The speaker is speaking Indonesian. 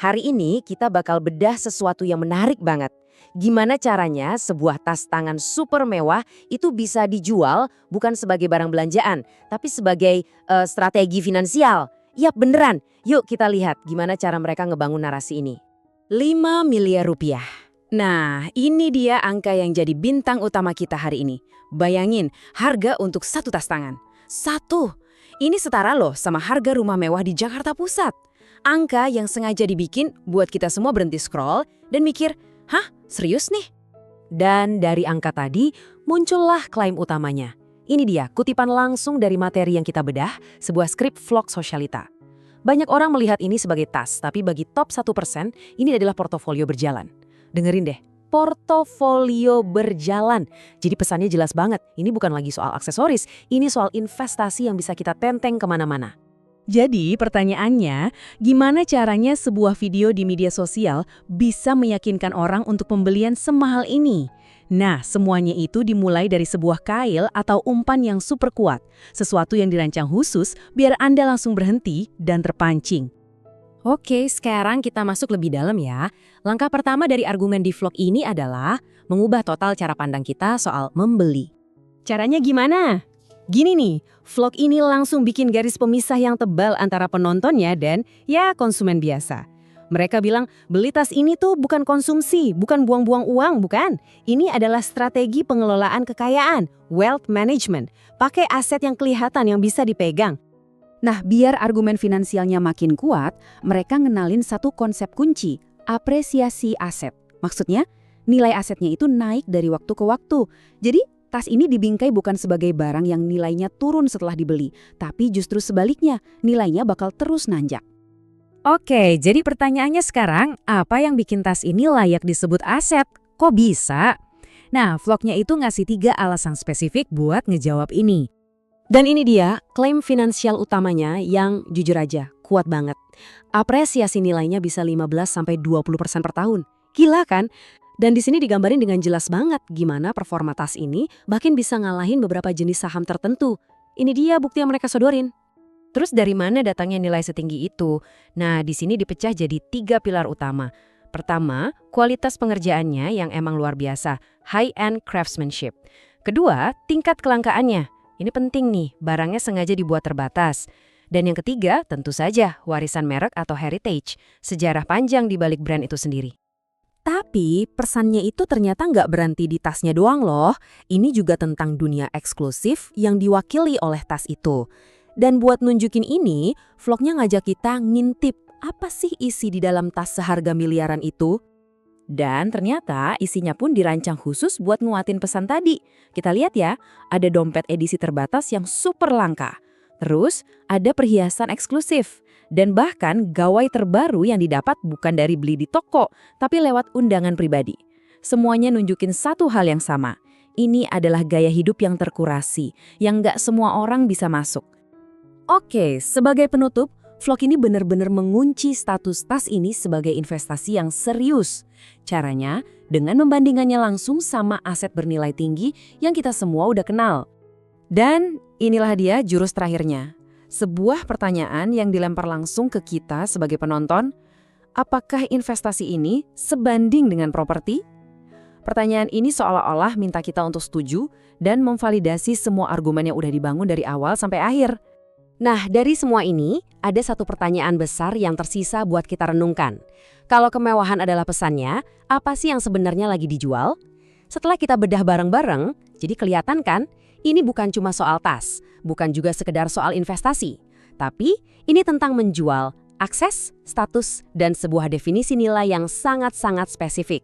Hari ini kita bakal bedah sesuatu yang menarik banget. Gimana caranya sebuah tas tangan super mewah itu bisa dijual bukan sebagai barang belanjaan, tapi sebagai strategi finansial. Yap, beneran. Yuk kita lihat gimana cara mereka ngebangun narasi ini. 5 miliar rupiah. Nah, ini dia angka yang jadi bintang utama kita hari ini. Bayangin, harga untuk satu tas tangan. Satu. Ini setara loh sama harga rumah mewah di Jakarta Pusat. Angka yang sengaja dibikin buat kita semua berhenti scroll dan mikir, hah, serius nih? Dan dari angka tadi, muncullah klaim utamanya. Ini dia, kutipan langsung dari materi yang kita bedah, sebuah skrip vlog Sosialita. Banyak orang melihat ini sebagai tas, tapi bagi top 1%, ini adalah portofolio berjalan. Dengerin deh, portofolio berjalan. Jadi pesannya jelas banget, ini bukan lagi soal aksesoris, ini soal investasi yang bisa kita tenteng kemana-mana. Jadi pertanyaannya, gimana caranya sebuah video di media sosial bisa meyakinkan orang untuk pembelian semahal ini? Nah, semuanya itu dimulai dari sebuah kail atau umpan yang super kuat. Sesuatu yang dirancang khusus biar Anda langsung berhenti dan terpancing. Oke, sekarang kita masuk lebih dalam ya. Langkah pertama dari argumen di vlog ini adalah mengubah total cara pandang kita soal membeli. Caranya gimana? Gini nih, vlog ini langsung bikin garis pemisah yang tebal antara penontonnya dan ya konsumen biasa. Mereka bilang, beli tas ini tuh bukan konsumsi, bukan buang-buang uang, bukan. Ini adalah strategi pengelolaan kekayaan, wealth management. Pakai aset yang kelihatan yang bisa dipegang. Nah, biar argumen finansialnya makin kuat, mereka ngenalin satu konsep kunci, apresiasi aset. Maksudnya, nilai asetnya itu naik dari waktu ke waktu. Jadi, tas ini dibingkai bukan sebagai barang yang nilainya turun setelah dibeli, tapi justru sebaliknya, nilainya bakal terus nanjak. Oke, jadi pertanyaannya sekarang, apa yang bikin tas ini layak disebut aset? Kok bisa? Nah, vlognya itu ngasih 3 alasan spesifik buat ngejawab ini. Dan ini dia, klaim finansial utamanya yang jujur aja, kuat banget. Apresiasi nilainya bisa 15-20% per tahun. Gila kan? Dan di sini digambarin dengan jelas banget gimana performa tas ini bahkan bisa ngalahin beberapa jenis saham tertentu. Ini dia bukti yang mereka sodorin. Terus dari mana datangnya nilai setinggi itu? Nah, di sini dipecah jadi 3 pilar utama. Pertama, kualitas pengerjaannya yang emang luar biasa, high-end craftsmanship. Kedua, tingkat kelangkaannya. Ini penting nih, barangnya sengaja dibuat terbatas. Dan yang ketiga, tentu saja warisan merek atau heritage, sejarah panjang di balik brand itu sendiri. Tapi pesannya itu ternyata nggak berhenti di tasnya doang loh. Ini juga tentang dunia eksklusif yang diwakili oleh tas itu. Dan buat nunjukin ini, vlognya ngajak kita ngintip apa sih isi di dalam tas seharga miliaran itu. Dan ternyata isinya pun dirancang khusus buat nguatin pesan tadi. Kita lihat ya, ada dompet edisi terbatas yang super langka. Terus ada perhiasan eksklusif. Dan bahkan gawai terbaru yang didapat bukan dari beli di toko, tapi lewat undangan pribadi. Semuanya nunjukin satu hal yang sama. Ini adalah gaya hidup yang terkurasi, yang nggak semua orang bisa masuk. Oke, sebagai penutup, vlog ini benar-benar mengunci status tas ini sebagai investasi yang serius. Caranya dengan membandingannya langsung sama aset bernilai tinggi yang kita semua udah kenal. Dan inilah dia jurus terakhirnya. Sebuah pertanyaan yang dilempar langsung ke kita sebagai penonton, apakah investasi ini sebanding dengan properti? Pertanyaan ini seolah-olah minta kita untuk setuju dan memvalidasi semua argumen yang udah dibangun dari awal sampai akhir. Nah, dari semua ini, ada satu pertanyaan besar yang tersisa buat kita renungkan. Kalau kemewahan adalah pesannya, apa sih yang sebenarnya lagi dijual? Setelah kita bedah bareng-bareng, jadi kelihatan kan, ini bukan cuma soal tas, bukan juga sekedar soal investasi. Tapi, ini tentang menjual akses, status, dan sebuah definisi nilai yang sangat-sangat spesifik.